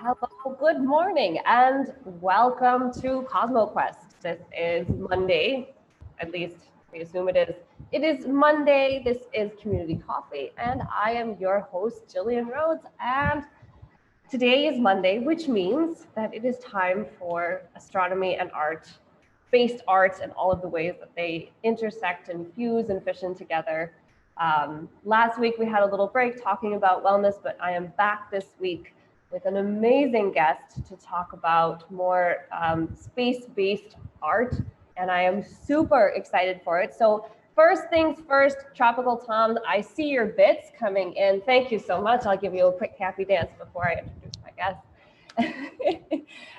Hello, good morning, and welcome to CosmoQuest. This is Monday, at least we assume it is. It is Monday, this is Community Coffee, and I am your host, Gillian Rhodes, and today is Monday, which means that it is time for astronomy and art, based arts, and all of the ways that they intersect and fuse and fission together. Last week we had a little break talking about wellness, but I am back this week with an amazing guest to talk about more space-based art, and I am super excited for it. So first things first, Tropical Tom, I see your bits coming in. Thank you so much. I'll give you a quick happy dance before I introduce my guest.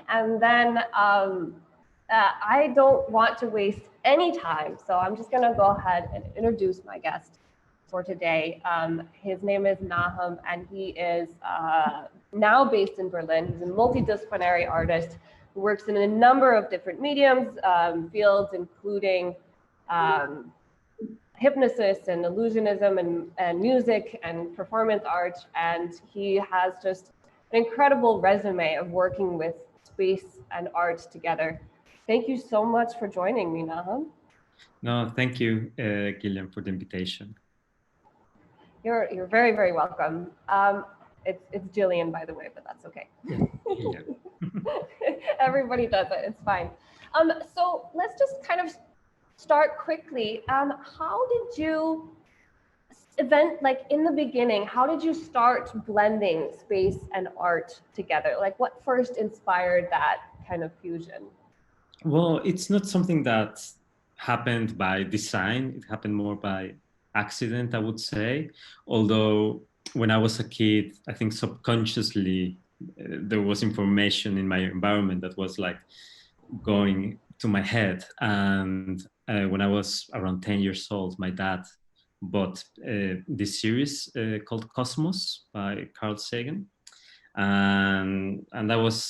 And then I don't want to waste any time, so I'm just gonna go ahead and introduce my guest for today. His name is Nahum, and he is now based in Berlin. He's a multidisciplinary artist who works in a number of different mediums, fields, including hypnosis and illusionism and music and performance art. And he has just an incredible resume of working with space and art together. Thank you so much for joining me, Nahum. No, thank you, Gillian, for the invitation. You're very, very welcome. It's Gillian, by the way, but that's okay. Yeah. Everybody does it. It's fine. So let's just kind of start quickly. How did you in the beginning? How did you start blending space and art together? Like, what first inspired that kind of fusion? Well, it's not something that happened by design. It happened more by accident, I would say. Although when I was a kid, I think subconsciously there was information in my environment that was like going to my head. And when I was around 10 years old, my dad bought this series called Cosmos by Carl Sagan. And that was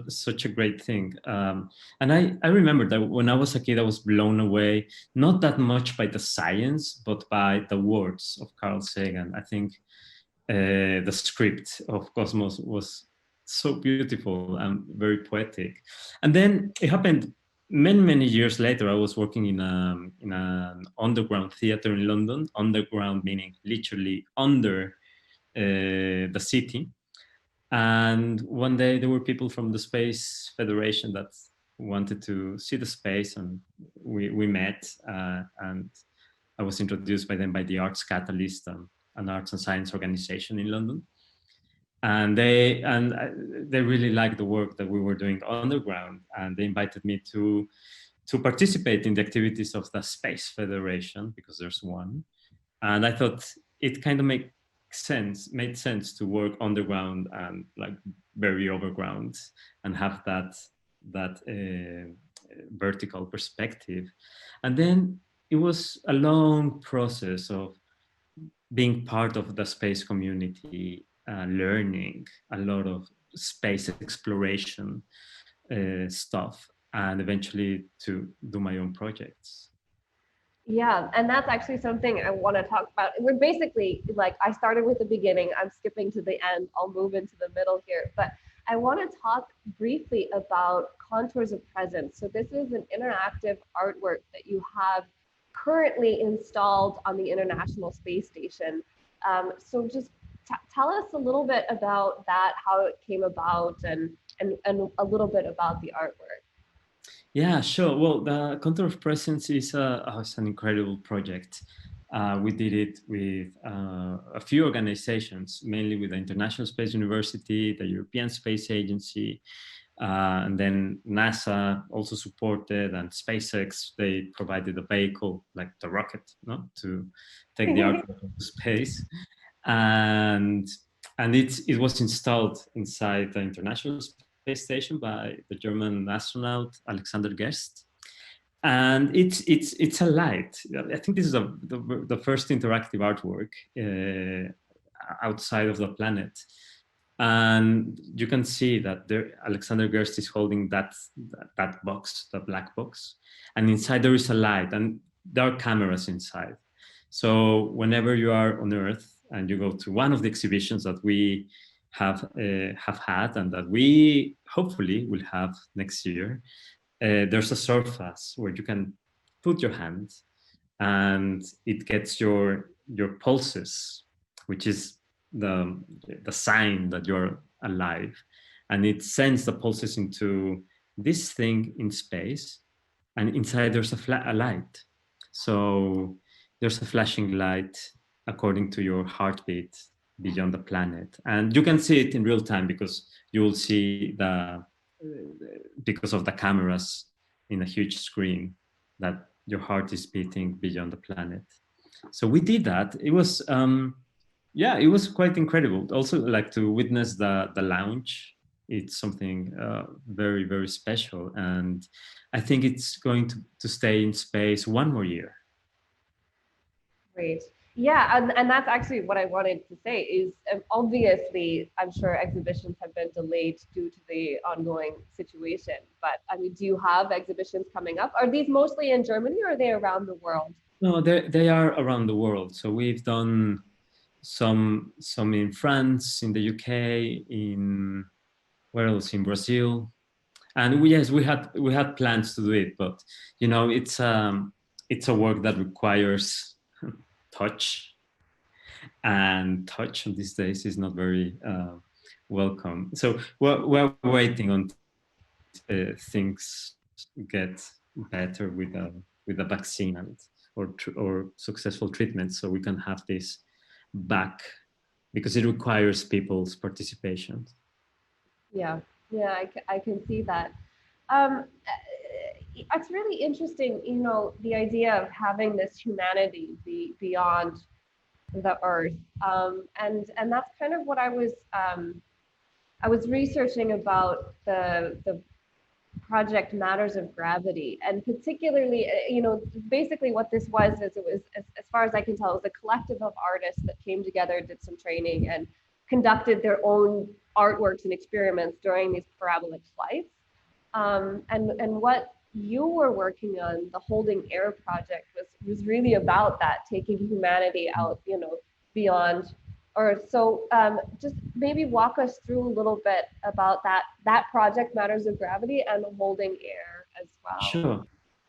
such a great thing. And I remember that when I was a kid, I was blown away, not that much by the science, but by the words of Carl Sagan. I think the script of Cosmos was so beautiful and very poetic. And then it happened many years later. I was working in an underground theater in London, underground meaning literally under the city. And one day there were people from the Space Federation that wanted to see the space, and we met, and I was introduced by them by the Arts Catalyst, an arts and science organization in London. And they really liked the work that we were doing underground, and they invited me to participate in the activities of the Space Federation, because there's one. And I thought it kind of made sense to work underground and like very overground and have that vertical perspective. And then it was a long process of being part of the space community, learning a lot of space exploration stuff, and eventually to do my own projects. Yeah, and that's actually something I want to talk about. We're basically like, I started with the beginning, I'm skipping to the end, I'll move into the middle here, but I want to talk briefly about Contours of Presence. So this is an interactive artwork that you have currently installed on the International Space Station. So just tell us a little bit about that, how it came about, and a little bit about the artwork. Yeah, sure. Well, the Contour of Presence is an incredible project. We did it with a few organizations, mainly with the International Space University, the European Space Agency, and then NASA also supported, and SpaceX, they provided a vehicle, like the rocket, no, to take the artwork to space. And it was installed inside the International Space Station by the German astronaut Alexander Gerst. And it's a light. I think this is the first interactive artwork outside of the planet. And you can see that there, Alexander Gerst is holding that box, the black box. And inside there is a light, and there are cameras inside. So whenever you are on Earth and you go to one of the exhibitions that we have had and that we hopefully will have next year. There's a surface where you can put your hand and it gets your pulses, which is the sign that you're alive, and it sends the pulses into this thing in space, and inside there's a light. So there's a flashing light according to your heartbeat beyond the planet, and you can see it in real time because you will see because of the cameras in a huge screen that your heart is beating beyond the planet. So we did that. It was yeah, it was quite incredible. Also, like to witness the launch. It's something very, very special, and I think it's going to stay in space one more year. Great. Yeah, and that's actually what I wanted to say is obviously, I'm sure exhibitions have been delayed due to the ongoing situation. But I mean, do you have exhibitions coming up? Are these mostly in Germany or are they around the world? No, they are around the world. So we've done some in France, in the UK, in where else? In Brazil. And yes, we had plans to do it, but you know, it's a work that requires touch, and touch these days is not very welcome. So we're waiting on things get better with a vaccine and or successful treatment, so we can have this back, because it requires people's participation. Yeah, yeah, I can see that. It's really interesting, you know, the idea of having this humanity beyond the earth, and that's kind of what I was researching about the project Matters of Gravity, and particularly, you know, basically what this was is it was, as far as I can tell, it was a collective of artists that came together, did some training, and conducted their own artworks and experiments during these parabolic flights. And what you were working on, the Holding Air project, was really about that, taking humanity out, you know, beyond Earth. So just maybe walk us through a little bit about that project, Matters of Gravity, and Holding Air as well. Sure.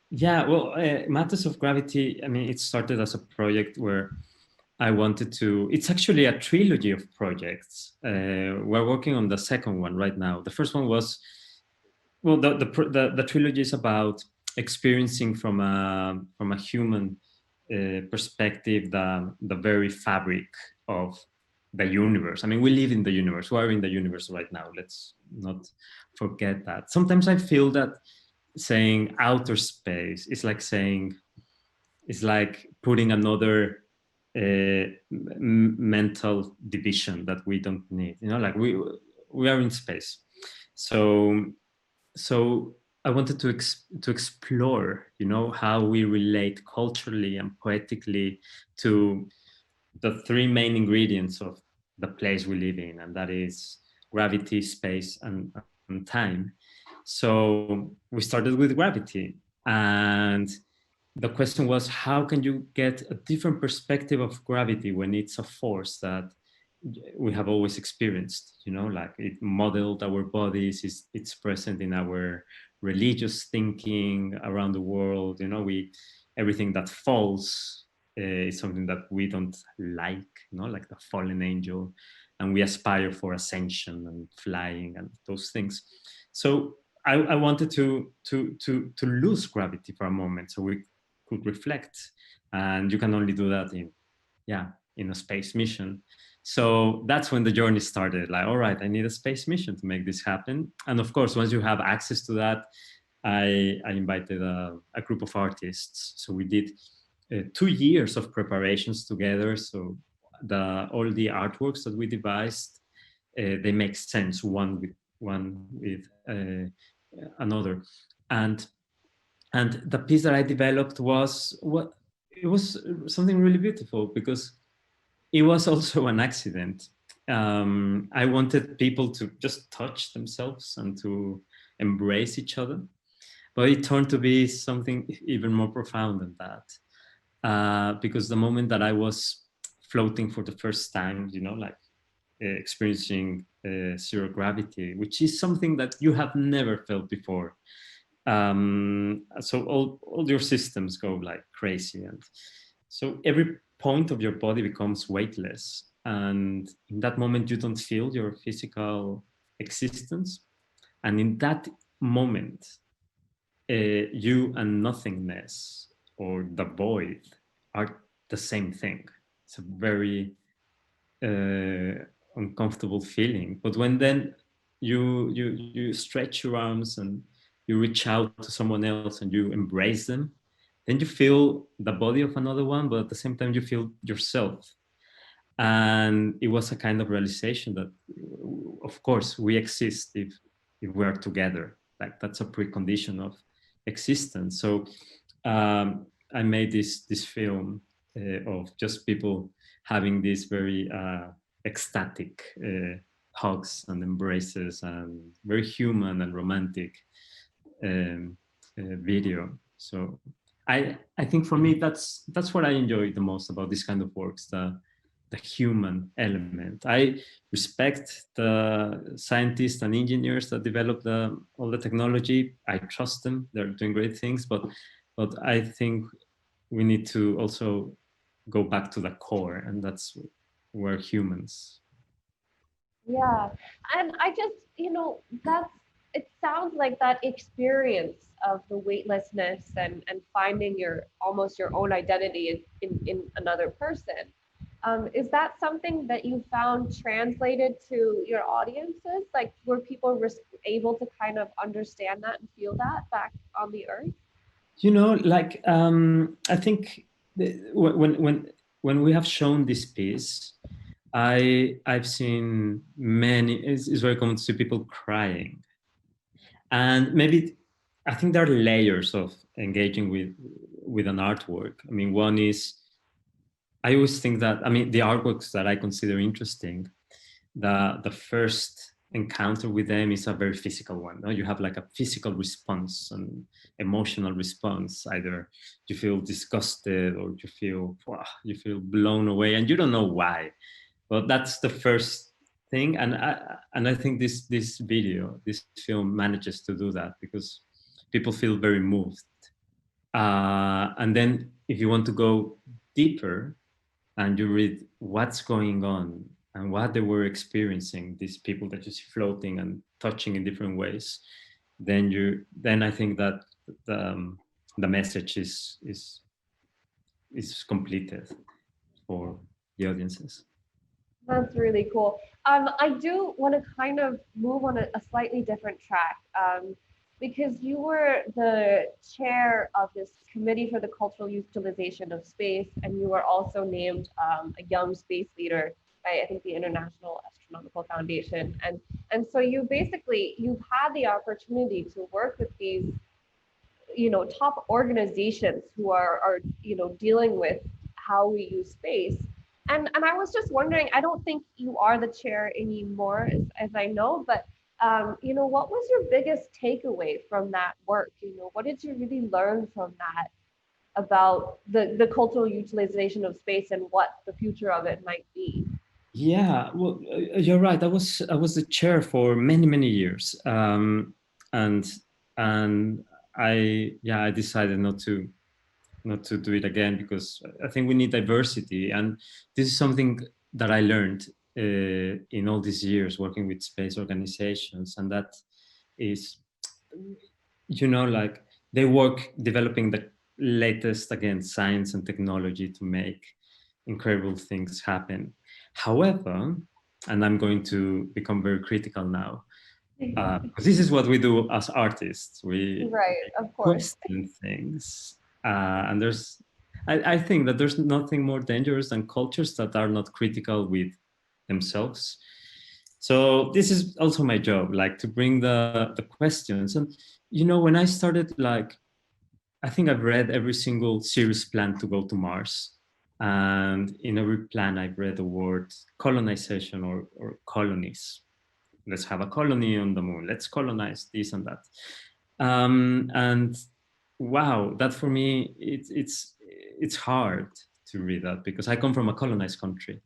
Yeah, well, Matters of Gravity, I mean, it started as a project where I wanted to, it's actually a trilogy of projects. We're working on the second one right now. The first one was, well, the trilogy is about experiencing from a human perspective the very fabric of the universe. I mean, we live in the universe. We are in the universe right now. Let's not forget that. Sometimes I feel that saying outer space is like saying, it's like putting another mental division that we don't need. You know, like we are in space. So I wanted to explore, you know, how we relate culturally and poetically to the three main ingredients of the place we live in, and that is gravity, space, and time. So we started with gravity, and the question was, how can you get a different perspective of gravity when it's a force that we have always experienced, you know, like it modeled our bodies, it's present in our religious thinking around the world, you know, everything that falls is something that we don't like, you know, like the fallen angel, and we aspire for ascension and flying and those things. So I wanted to lose gravity for a moment so we could reflect, and you can only do that in a space mission. So that's when the journey started. Like, all right, I need a space mission to make this happen. And of course, once you have access to that, I invited a group of artists. So we did 2 years of preparations together. So all the artworks that we devised, they make sense one with another. And the piece that I developed was it was something really beautiful, because it was also an accident. I wanted people to just touch themselves and to embrace each other, but it turned to be something even more profound than that. Because the moment that I was floating for the first time, you know, like experiencing zero gravity, which is something that you have never felt before. So all your systems go like crazy, and so every point of your body becomes weightless, and in that moment you don't feel your physical existence, and in that moment you and nothingness or the void are the same thing. It's a very uncomfortable feeling, but when then you stretch your arms and you reach out to someone else and you embrace them, then you feel the body of another one, but at the same time you feel yourself. And it was a kind of realization that of course we exist if we are together, like that's a precondition of existence. So I made this film of just people having these very ecstatic hugs and embraces and very human and romantic video. So I think for me that's what I enjoy the most about this kind of works, the human element. I respect the scientists and engineers that develop all the technology. I trust them; they're doing great things. But I think we need to also go back to the core, and that's where humans. Yeah. And I just, that's, it sounds like that experience of the weightlessness and finding your almost your own identity in another person. Is that something that you found translated to your audiences? Like, were people able to kind of understand that and feel that back on the earth? Like I think when we have shown this piece, I've seen many. It's very common to see people crying, and maybe I think there are layers of engaging with an artwork. I mean, one is I always think that, I mean, the artworks that I consider interesting, the first encounter with them is a very physical one. No? You have like a physical response and emotional response. Either you feel disgusted or you feel you feel blown away, and you don't know why. But that's the first thing, and I think this video, this film manages to do that because people feel very moved. And then if you want to go deeper, and you read what's going on and what they were experiencing, these people that you see floating and touching in different ways, then I think that the message is completed for the audiences. That's really cool. I do want to kind of move on a slightly different track, because you were the chair of this committee for the cultural utilization of space, and you were also named a young space leader by, I think, the International Astronomical Foundation. And so you've had the opportunity to work with these, top organizations who are dealing with how we use space. And I was just wondering, I don't think you are the chair anymore, as I know, but what was your biggest takeaway from that work? What did you really learn from that about the cultural utilization of space and what the future of it might be? Yeah, well, you're right. I was the chair for many years, and and I decided not to do it again because I think we need diversity, and this is something that I learned in all these years working with space organizations, and that is, like they work developing the latest again science and technology to make incredible things happen. However, and I'm going to become very critical now, because this is what we do as artists. We Right, of course. question things, and I think that there's nothing more dangerous than cultures that are not critical with themselves. So this is also my job, like to bring the questions. And when I started, like, I think I've read every single series plan to go to Mars. And in every plan, I've read the word colonization or colonies. Let's have a colony on the moon. Let's colonize this and that. And wow, that for me, it's hard to read that because I come from a colonized country.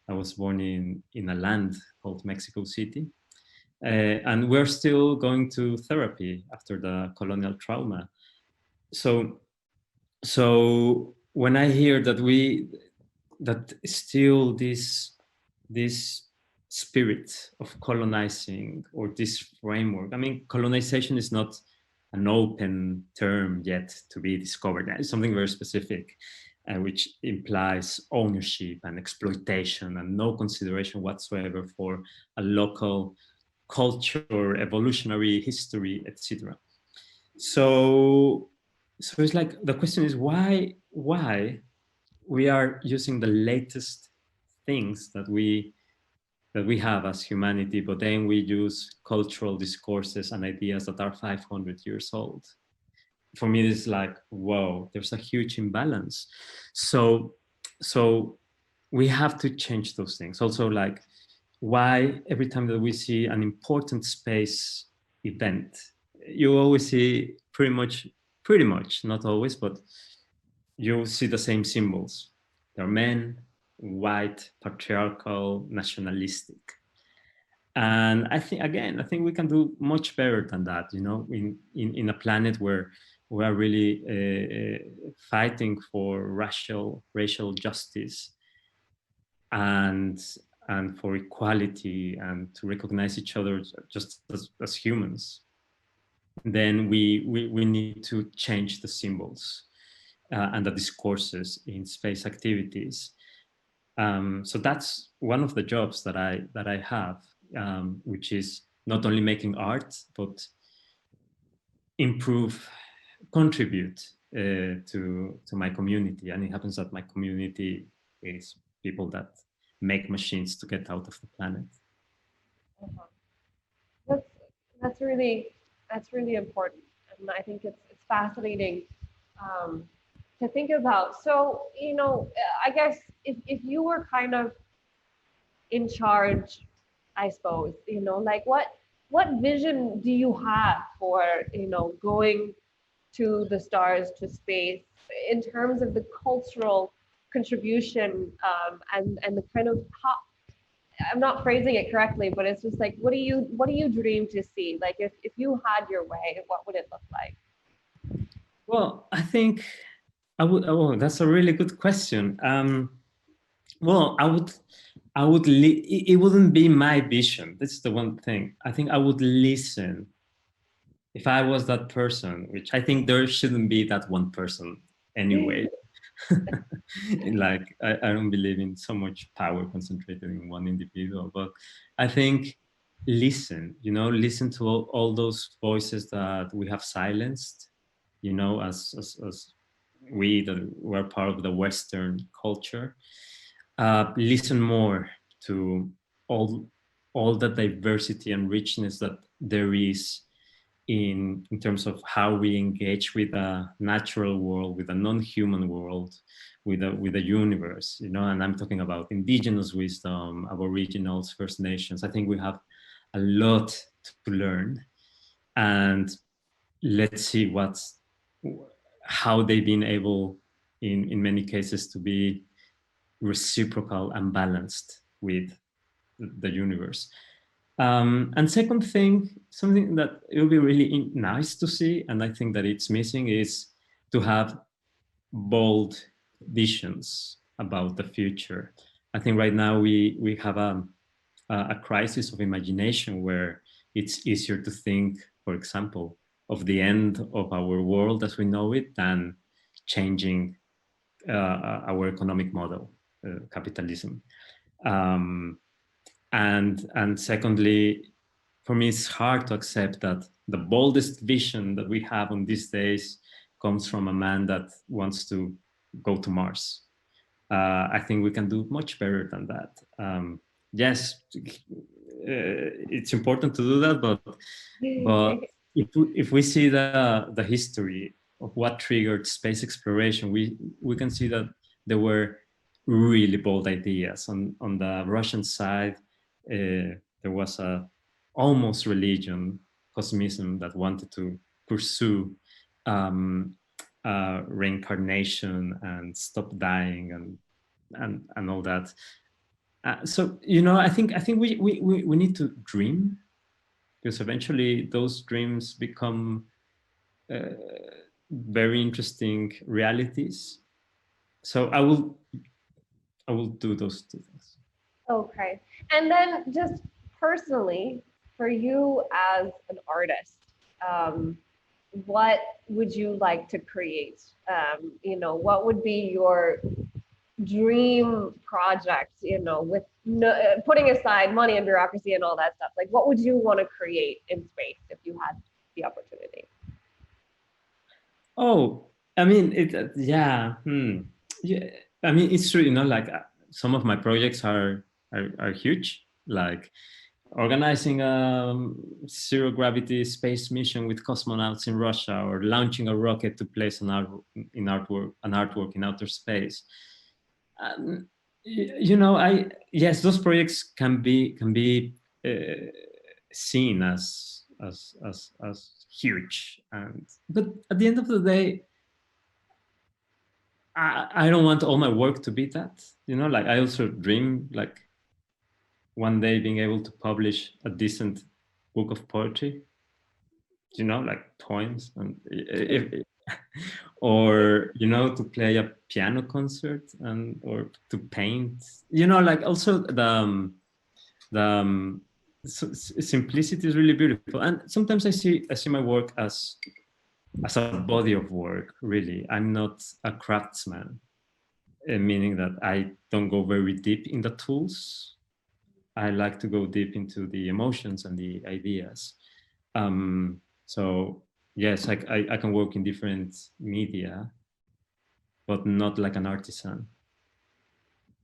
I was born in a land called Mexico City. And we're still going to therapy after the colonial trauma. So, so when I hear that still this spirit of colonizing, or this framework, I mean, colonization is not an open term yet to be discovered. It's something very specific, which implies ownership and exploitation and no consideration whatsoever for a local culture, evolutionary history, etc. So, so it's like the question is why we are using the latest things that we have as humanity, but then we use cultural discourses and ideas that are 500 years old. For me, it's like, whoa, there's a huge imbalance. So, so we have to change those things. Also, like, why every time that we see an important space event, you always see pretty much, not always, but you see the same symbols. They're men, white, patriarchal, nationalistic. And I think we can do much better than that, you know, in a planet where we are really fighting for racial justice and for equality and to recognize each other just as humans. Then we need to change the symbols and the discourses in space activities. So that's one of the jobs that I have, which is not only making art, but improve, contribute to my community. And it happens that my community is people that make machines to get out of the planet. Uh-huh. That's that's really that's really important, and I think it's fascinating um, to think about. So, I guess if you were kind of in charge, I suppose, like what vision do you have for, going to the stars, to space, in terms of the cultural contribution, and the kind of how, I'm not phrasing it correctly, but it's just like, what do you dream to see? Like, if you had your way, what would it look like? Well, I think I would. Oh, that's a really good question. Well, it wouldn't be my vision. That's the one thing. I think I would listen if I was that person, which I think there shouldn't be that one person anyway. Like, I don't believe in so much power concentrated in one individual, but I think listen to all those voices that we have silenced, as we that were part of the Western culture. Listen more to all all the diversity and richness that there is in terms of how we engage with a natural world, with a non-human world, with the universe, and I'm talking about indigenous wisdom, aboriginals, First Nations. I think we have a lot to learn, and let's see how they've been able in many cases to be reciprocal and balanced with the universe. And second thing, something that it would be really nice to see, and I think that it's missing, is to have bold visions about the future. I think right now we have a crisis of imagination where it's easier to think, for example, of the end of our world as we know it than changing our economic model, capitalism. Um, and secondly, for me, it's hard to accept that the boldest vision that we have on these days comes from a man that wants to go to Mars. I think we can do much better than that. Yes, it's important to do that, but if we see the history of what triggered space exploration, we can see that there were really bold ideas. On the Russian side, there was a almost religion, cosmism, that wanted to pursue reincarnation and stop dying and all that. So I think we need to dream, because eventually those dreams become very interesting realities. So I will do those two things. Okay. And then just personally, for you as an artist, what would you like to create? What would be your dream project, with no, putting aside money and bureaucracy and all that stuff? Like, what would you want to create in space if you had the opportunity? Oh, I mean, yeah. I mean, it's true. Like some of my projects are huge. Like organizing a zero gravity space mission with cosmonauts in Russia, or launching a rocket to place an artwork in outer space. Um, I yes, those projects can be seen as huge, but at the end of the day, I don't want all my work to be that. Like I also dream like one day being able to publish a decent book of poetry, like poems, and or to play a piano concert, and or to paint, like also the simplicity is really beautiful. And sometimes I see my work as a body of work. Really, I'm not a craftsman, meaning that I don't go very deep in the tools. I like to go deep into the emotions and the ideas. So yes, I can work in different media, but not like an artisan.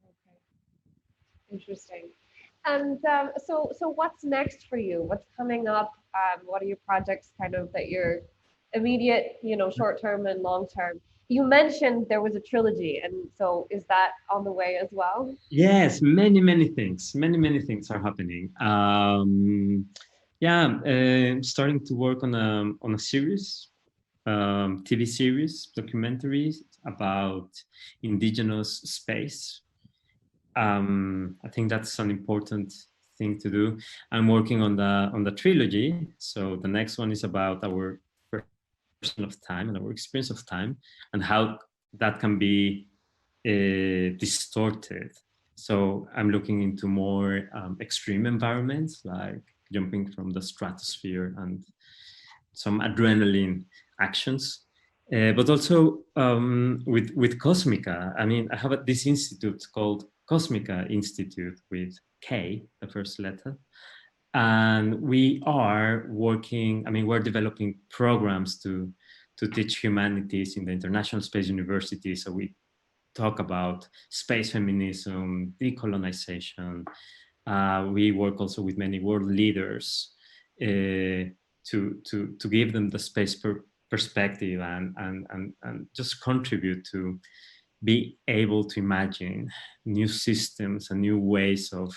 Okay. Interesting. And so what's next for you? What's coming up? What are your projects kind of that you're immediate, short term and long term? You mentioned there was a trilogy, and so is that on the way as well? Yes, many things are happening. Yeah, starting to work on a series, TV series, documentaries about indigenous space. I think that's an important thing to do. I'm working on the trilogy, so the next one is about our perception of time and our experience of time, and how that can be distorted. So I'm looking into more extreme environments, like jumping from the stratosphere and some adrenaline actions. But also with Cosmica. I mean, I have this institute called Cosmica Institute with K, the first letter. And we are working, I mean, we're developing programs to teach humanities in the International Space University. So we talk about space feminism, decolonization. We work also with many world leaders to give them the space perspective, and just contribute to be able to imagine new systems and new ways of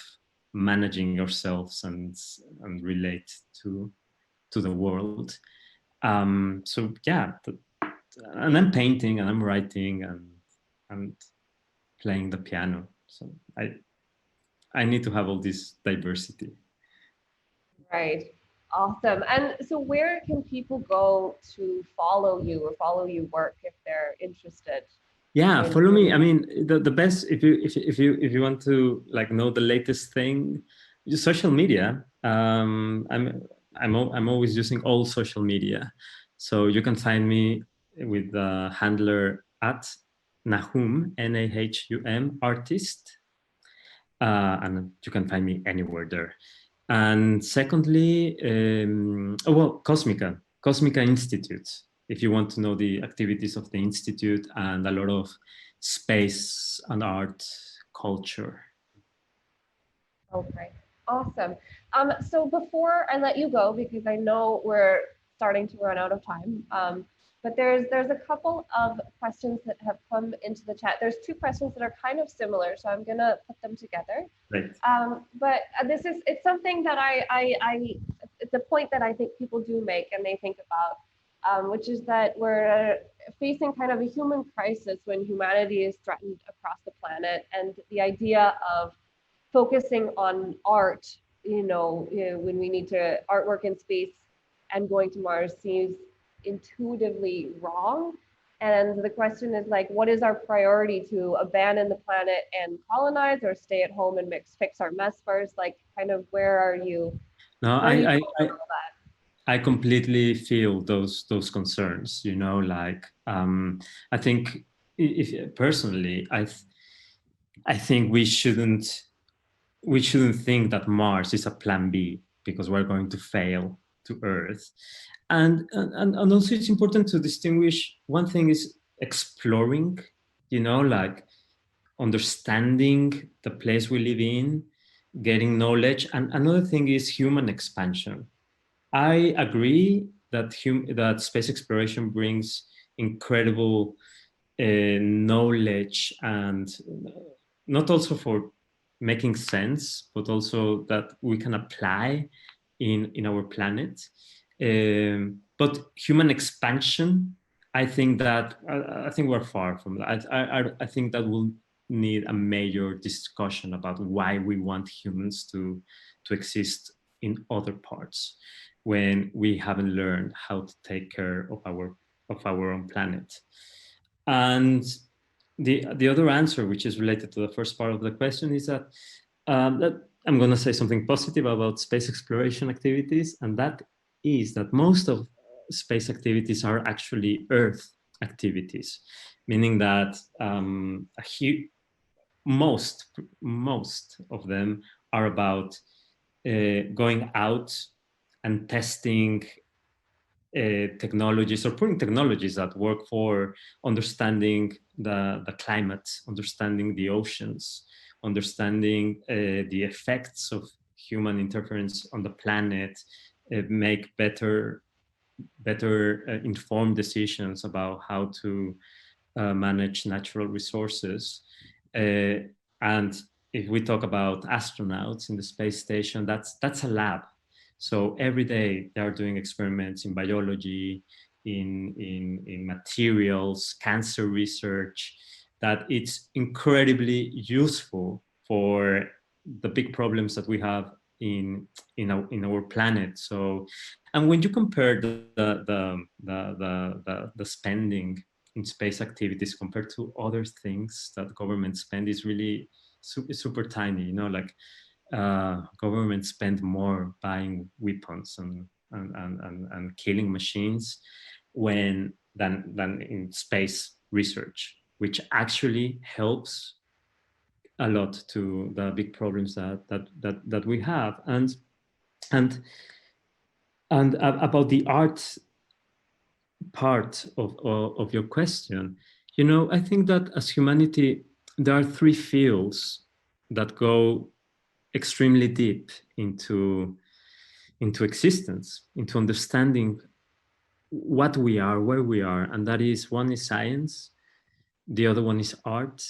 managing ourselves and relate to the world. So yeah, and I'm painting and I'm writing and playing the piano. So I need to have all this diversity. Right. Awesome. And so where can people go to follow you or follow you work if they're interested Yeah, in follow me. your I mean, the best, if you want to like know the latest thing, just social media. I'm always using all social media, so you can find me with the handler at Nahum, Nahum artist, and you can find me anywhere there. And secondly, Cosmica Institute. If you want to know the activities of the institute and a lot of space and art culture. Okay, awesome. So before I let you go, because I know we're starting to run out of time, but there's a couple of questions that have come into the chat. There's two questions that are kind of similar, so I'm gonna put them together. Right. But it's something that it's a point that I think people do make and they think about, which is that we're facing kind of a human crisis when humanity is threatened across the planet, and the idea of focusing on art, when we need to artwork in space and going to Mars seems intuitively wrong. And the question is like, what is our priority, to abandon the planet and colonize, or stay at home and fix our mess first? Like, kind of, where are you? No, Where do you I, fall I, on all that? I completely feel those concerns. Like I think, if personally, I think we shouldn't think that Mars is a plan B because we're going to fail to Earth. And also it's important to distinguish, one thing is exploring, like understanding the place we live in, getting knowledge, and another thing is human expansion. I agree that that space exploration brings incredible knowledge, and not also for making sense, but also that we can apply in our planet. But human expansion, I think we're far from that. I think that will need a major discussion about why we want humans to exist in other parts, when we haven't learned how to take care of our own planet. And the other answer, which is related to the first part of the question, is that I'm going to say something positive about space exploration activities, and that is that most of space activities are actually Earth activities, meaning that most of them are about going out and testing technologies, or putting technologies that work for understanding the climate, understanding the oceans, understanding the effects of human interference on the planet, make better informed decisions about how to manage natural resources. And if we talk about astronauts in the space station, that's a lab. So every day they are doing experiments in biology, in materials, cancer research, that it's incredibly useful for the big problems that we have in our planet. So, and when you compare the spending in space activities compared to other things that governments spend, is really super tiny. Like governments spend more buying weapons and killing machines than in space research, which actually helps a lot to the big problems that we have. And about the art part of your question, I think that as humanity, there are three fields that go extremely deep into existence, into understanding what we are, where we are, and that is, one is science, the other one is art,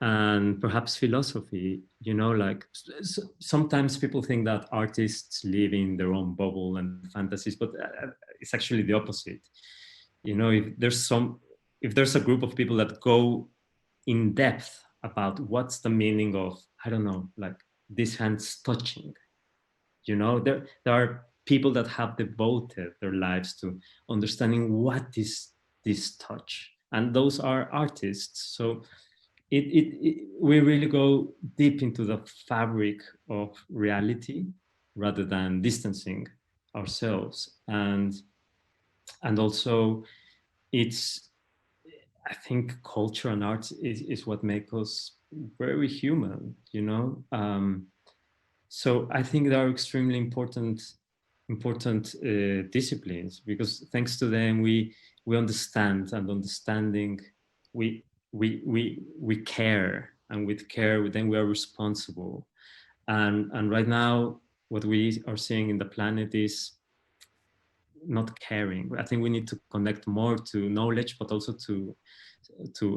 and perhaps philosophy. Like sometimes people think that artists live in their own bubble and fantasies, but it's actually the opposite. If there's a group of people that go in depth about what's the meaning of, I don't know, like these hands touching, there are people that have devoted their lives to understanding what is this touch, and those are artists. So we really go deep into the fabric of reality rather than distancing ourselves. And also, it's, I think culture and art is what makes us very human. So I think they are extremely important disciplines, because thanks to them we understand, and understanding we care, and with care then we are responsible. And right now what we are seeing in the planet is not caring. I think we need to connect more to knowledge, but also to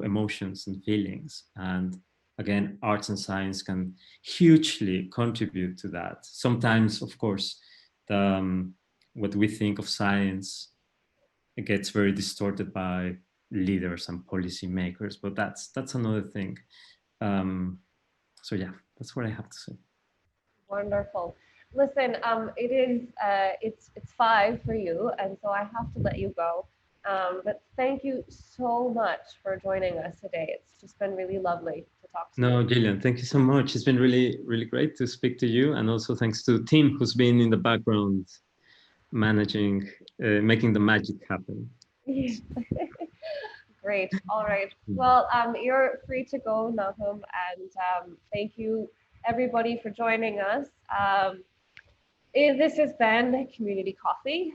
emotions and feelings. And again, arts and science can hugely contribute to that. Sometimes, of course, what we think of science, it gets very distorted by leaders and policy makers, but that's another thing. So yeah, That's what I have to say. Wonderful. Listen, it is it's 5 for you, and so I have to let you go. But thank you so much for joining us today. It's just been really lovely to talk to you. No, Gillian, thank you so much. It's been really, really great to speak to you, and also thanks to Tim, who's been in the background managing, making the magic happen. Great. All right. Well, you're free to go, Nahum, and thank you everybody for joining us. This has been Community Coffee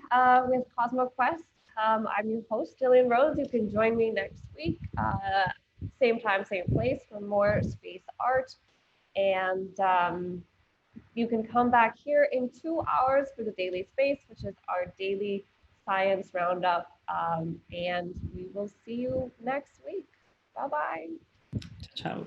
with CosmoQuest. I'm your host, Gillian Rhodes. You can join me next week, same time, same place for more space art. And you can come back here in 2 hours for the Daily Space, which is our daily science roundup. And we will see you next week. Bye-bye. Ciao.